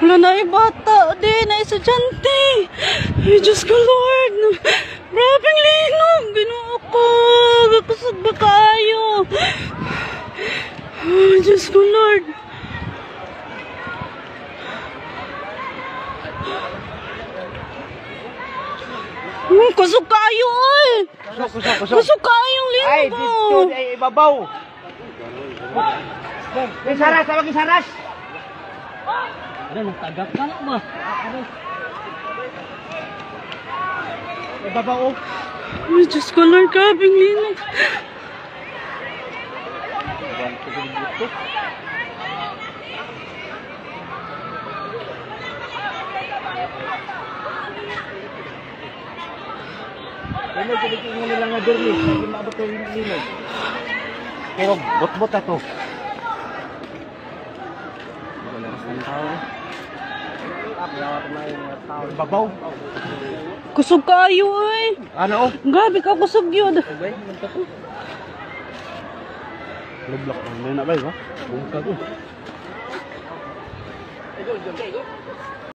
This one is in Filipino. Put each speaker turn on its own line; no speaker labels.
Wala na bata, di na estudyante. Ay, Diyos ko, Lord. Grabing linog. Ginoo ko. Gakusog ba kayo? Ay, Diyos ko, Lord. Kusog kayo, ay. Kusog kayong linog.
Ay, dito, ay ibabaw. May saras, tawag yung saras.
Ano, nagtagak ka na ba?
Ibabaw, oh.
Ay, Diyos ko, Lord. Grabing linog.
Ano, kinikingan nila nga dormi. Hindi maabot ko yung linog. Pero, bot-bot na to. Babaw.
Kusog kayo, ay.
Ano, oh?
Grabe ka, kusog yun.
Lublok lang. May na ba, ba? Bungkag, oh.